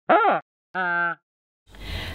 Hello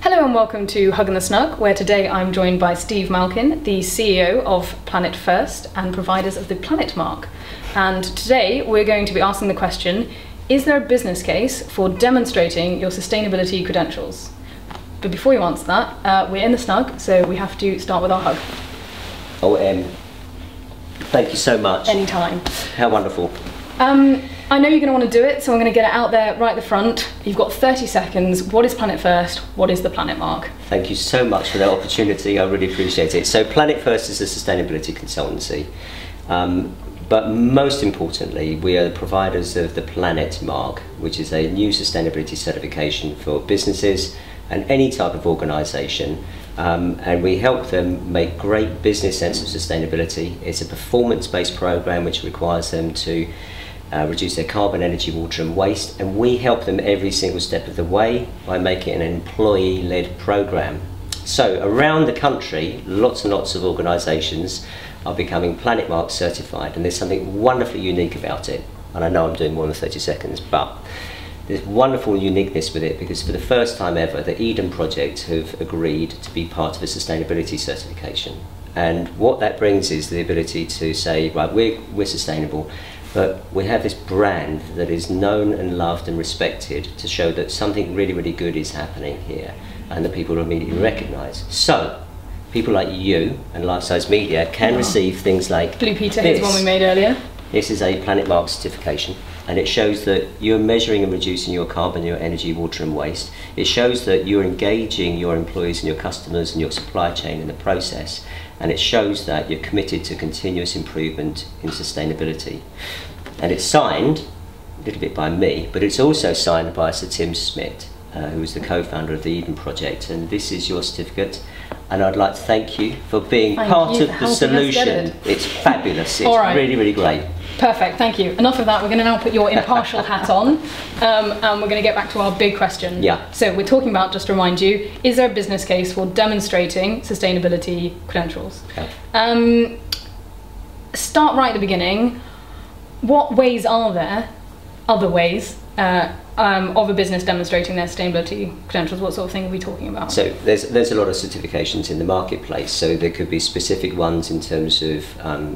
and welcome to Hug and the Snug, where today I'm joined by Steve Malkin, the CEO of Planet First and providers of the Planet Mark. And today we're going to be asking the question, is there a business case for demonstrating your sustainability credentials? But before you answer that, we're in the Snug, so we have to start with our hug. Thank you so much. Anytime. How wonderful. I know you're going to want to do it, so I'm going to get it out there right at the front. You've got 30 seconds. What is Planet First? What is the Planet Mark? Thank you so much for that opportunity. I really appreciate it. So Planet First is a sustainability consultancy. But most importantly, we are the providers of the Planet Mark, which is a new sustainability certification for businesses and any type of organisation. And we help them make great business sense of sustainability. It's a performance-based program which requires them to reduce their carbon, energy, water and waste, and we help them every single step of the way by making it an employee-led program. So around the country, lots and lots of organisations are becoming Planet Mark certified, and there's something wonderfully unique about it. And I know I'm doing more than 30 seconds, but there's wonderful uniqueness with it, because for the first time ever, the Eden Project have agreed to be part of a sustainability certification. And what that brings is the ability to say, right, we're sustainable, but we have this brand that is known and loved and respected to show that something really, really good is happening here and that people immediately recognise. So, people like you and Life Size Media can receive things like Blue Peter, here's one we made earlier. This is a Planet Mark certification, and it shows that you're measuring and reducing your carbon, your energy, water and waste. It shows that you're engaging your employees and your customers and your supply chain in the process, and it shows that you're committed to continuous improvement in sustainability. And it's signed a little bit by me, but it's also signed by Sir Tim Smith, who is the co-founder of the Eden Project, and this is your certificate. And I'd like to thank you for being part of the solution. It's fabulous. It's really, really great. Perfect, thank you. Enough of that. We're going to now put your impartial hat on, and we're going to get back to our big question. Yeah. So we're talking about, just to remind you, is there a business case for demonstrating sustainability credentials? Okay. Start right at the beginning. What ways are there, other ways, of a business demonstrating their sustainability credentials? What sort of thing are we talking about? So there's a lot of certifications in the marketplace. So there could be specific ones in terms of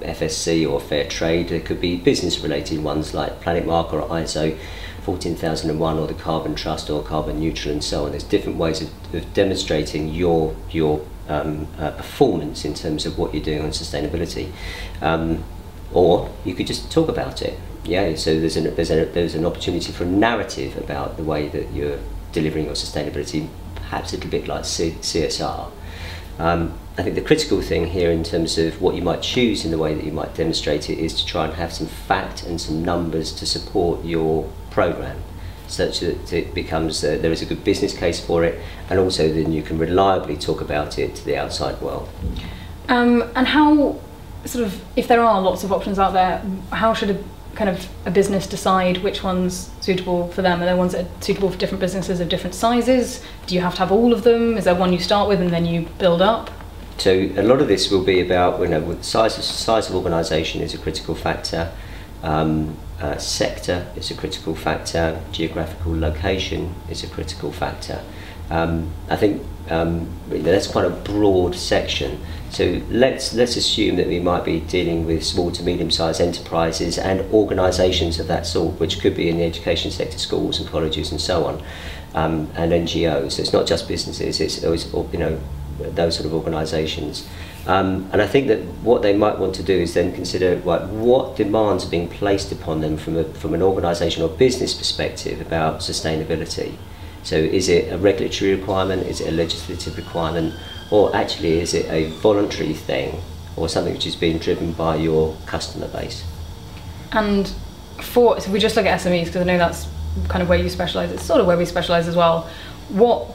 FSC or Fair Trade. There could be business-related ones like Planet Mark or ISO 14001 or the Carbon Trust or Carbon Neutral and so on. There's different ways of demonstrating your performance in terms of what you're doing on sustainability. Or you could just talk about it. Yeah, so there's an opportunity for a narrative about the way that you're delivering your sustainability, perhaps a little bit like CSR. I think the critical thing here in terms of what you might choose in the way that you might demonstrate it is to try and have some fact and some numbers to support your program, such that it becomes there is a good business case for it, and also then you can reliably talk about it to the outside world. And how, sort of, if there are lots of options out there, how should a business decide which one's suitable for them? Are there ones that are suitable for different businesses of different sizes? Do you have to have all of them? Is there one you start with and then you build up? So a lot of this will be about, with size of organisation is a critical factor, sector is a critical factor, geographical location is a critical factor. I think that's quite a broad section. So let's assume that we might be dealing with small to medium-sized enterprises and organisations of that sort, which could be in the education sector, schools and colleges and so on, and NGOs. So it's not just businesses; it's always, those sort of organisations. And I think that what they might want to do is then consider what demands are being placed upon them from an organisation or business perspective about sustainability. So is it a regulatory requirement, is it a legislative requirement, or actually is it a voluntary thing, or something which is being driven by your customer base? And so if we just look at SMEs, because I know that's kind of where you specialise, it's sort of where we specialise as well, what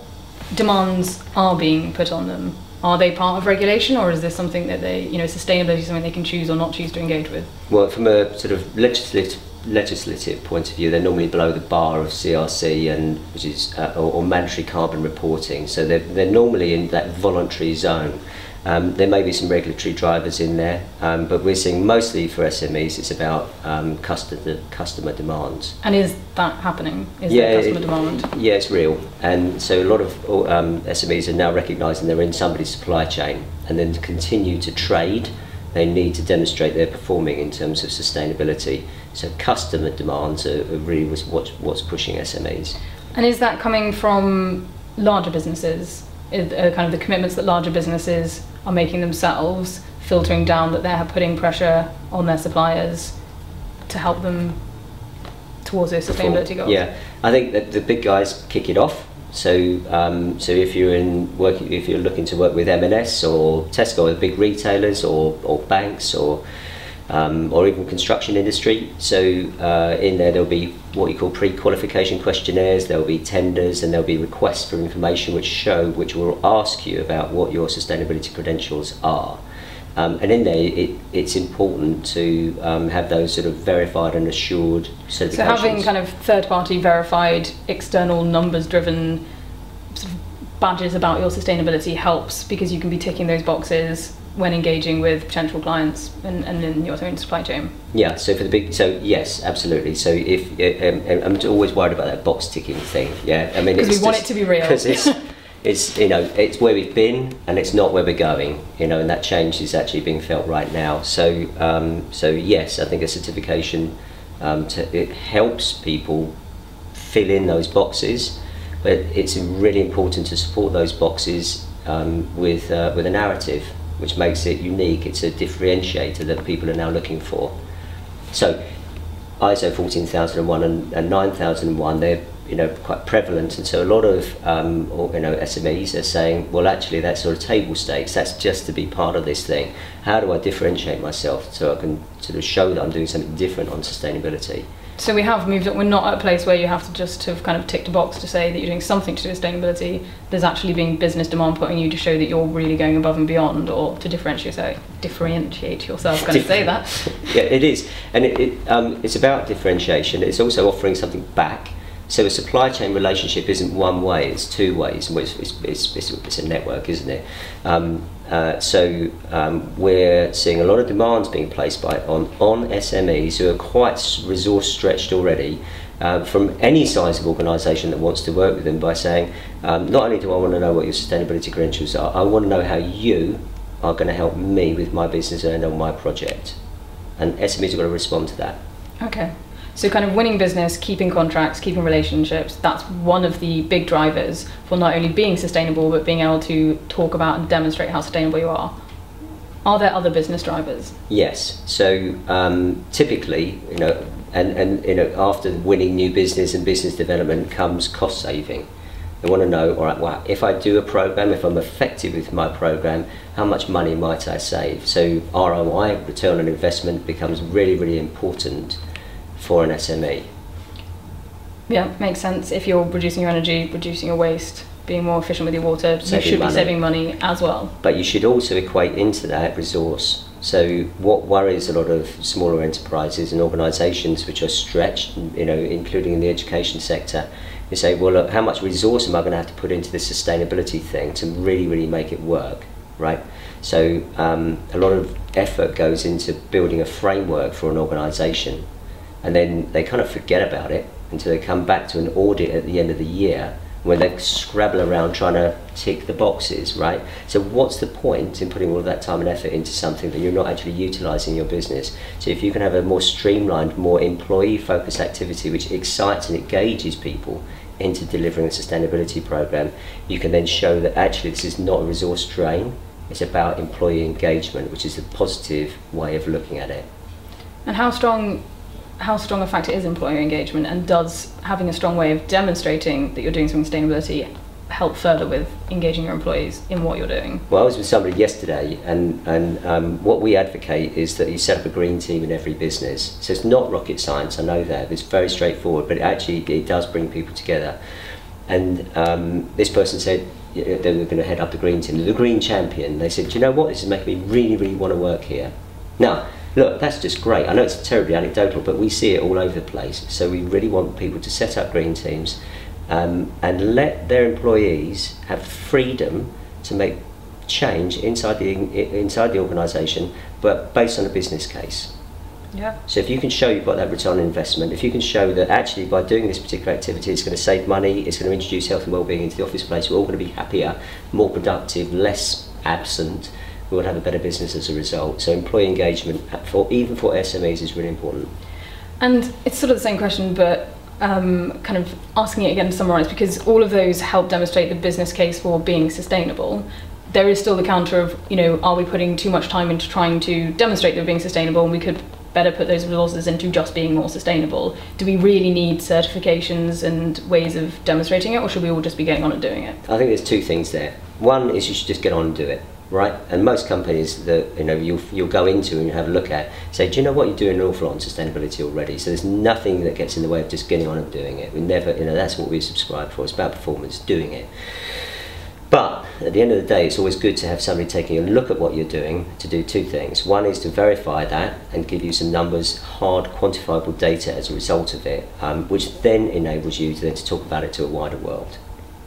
demands are being put on them? Are they part of regulation, or is this something that they, sustainability is something they can choose or not choose to engage with? Well, from a sort of legislative point of view, they're normally below the bar of CRC, and which is or mandatory carbon reporting. So they're normally in that voluntary zone. There may be some regulatory drivers in there, but we're seeing mostly for SMEs it's about customer demands. And is that happening? Is there customer demand? Yeah, it's real. And so a lot of SMEs are now recognising they're in somebody's supply chain, and then to continue to trade, they need to demonstrate they're performing in terms of sustainability. So customer demands are really what's pushing SMEs. And is that coming from larger businesses? Kind of the commitments that larger businesses are making themselves, filtering down that they're putting pressure on their suppliers to help them towards their sustainability goals? Yeah, I think that the big guys kick it off. So, if you're looking to work with M&S or Tesco, or the big retailers, or banks, or even construction industry. So in there'll be what you call pre-qualification questionnaires, there'll be tenders, and there'll be requests for information which will ask you about what your sustainability credentials are. And in there, it's important to have those sort of verified and assured certifications. So having kind of third-party verified, external numbers-driven sort of badges about your sustainability helps, because you can be ticking those boxes when engaging with potential clients and in your own supply chain. Yeah, so yes, absolutely. So I'm always worried about that box ticking thing. Yeah, I mean, because we want it to be real. Because it's where we've been and it's not where we're going. And that change is actually being felt right now. So yes, I think a certification it helps people fill in those boxes, but it's really important to support those boxes with a narrative, which makes it unique. It's a differentiator that people are now looking for. So ISO 14001 and 9001, they're quite prevalent, and so a lot of SMEs are saying, well, actually that's sort of table stakes, that's just to be part of this thing. How do I differentiate myself so I can sort of show that I'm doing something different on sustainability? So we have moved up. We're not at a place where you have to just have kind of ticked a box to say that you're doing something to do with sustainability. There's actually being business demand putting you to show that you're really going above and beyond, or to differentiate yourself. Can I say that? Yeah, it is, and it's about differentiation. It's also offering something back. So a supply chain relationship isn't one way; it's two ways. It's a network, isn't it? We're seeing a lot of demands being placed on SMEs who are quite resource stretched already, from any size of organisation that wants to work with them, by saying, not only do I want to know what your sustainability credentials are, I want to know how you are going to help me with my business and on my project. And SMEs have got to respond to that. Okay. So kind of winning business, keeping contracts, keeping relationships, that's one of the big drivers for not only being sustainable, but being able to talk about and demonstrate how sustainable you are. Are there other business drivers? Yes. So typically, after winning new business and business development comes cost saving. They want to know, all right, well, if I do a program, if I'm effective with my program, how much money might I save? So ROI, return on investment, becomes really, really important for an SME. Yeah, makes sense. If you're reducing your energy, reducing your waste, being more efficient with your water, you should be saving money as well. But you should also equate into that resource. So what worries a lot of smaller enterprises and organisations which are stretched, including in the education sector, you say, well, look, how much resource am I going to have to put into this sustainability thing to really, really make it work, right? So a lot of effort goes into building a framework for an organisation, and then they kind of forget about it until they come back to an audit at the end of the year, when they scrabble around trying to tick the boxes, right? So what's the point in putting all of that time and effort into something that you're not actually utilising in your business? So if you can have a more streamlined, more employee-focused activity which excites and engages people into delivering a sustainability program, you can then show that actually this is not a resource drain, it's about employee engagement, which is a positive way of looking at it. And how strong a factor is employer engagement, and does having a strong way of demonstrating that you're doing some sustainability help further with engaging your employees in what you're doing? Well, I was with somebody yesterday, and what we advocate is that you set up a green team in every business. So it's not rocket science, I know that, it's very straightforward, but it does bring people together. And this person said they were going to head up the green team, the green champion. They said, do you know what, this is making me really, really want to work here. Now, look, that's just great. I know it's terribly anecdotal, but we see it all over the place. So we really want people to set up green teams and let their employees have freedom to make change inside the organisation, but based on a business case. Yeah. So if you can show you've got that return on investment, if you can show that actually by doing this particular activity it's going to save money, it's going to introduce health and well-being into the office place, we're all going to be happier, more productive, less absent, we will have a better business as a result. So employee engagement, even for SMEs, is really important. And it's sort of the same question, but kind of asking it again to summarise, because all of those help demonstrate the business case for being sustainable. There is still the counter of, you know, are we putting too much time into trying to demonstrate that we're being sustainable, and we could better put those resources into just being more sustainable? Do we really need certifications and ways of demonstrating it, or should we all just be getting on and doing it? I think there's two things there. One is you should just get on and do it, right? And most companies that you'll go into and you have a look at say, do you know what, you're doing an awful lot on sustainability already, so there's nothing that gets in the way of just getting on and doing it. We never, that's what we subscribe for. It's about performance, doing it. But at the end of the day, it's always good to have somebody taking a look at what you're doing to do two things. One is to verify that and give you some numbers, hard quantifiable data as a result of it, which then enables you to talk about it to a wider world.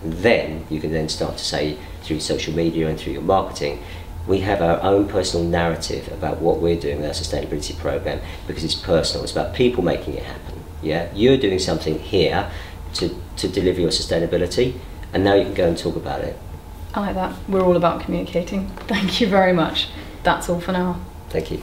And then you can then start to say, through social media and through your marketing, we have our own personal narrative about what we're doing with our sustainability program, because it's personal. It's about people making it happen. Yeah, you're doing something here to deliver your sustainability, and now you can go and talk about it. I like that. We're all about communicating. Thank you very much. That's all for now. Thank you.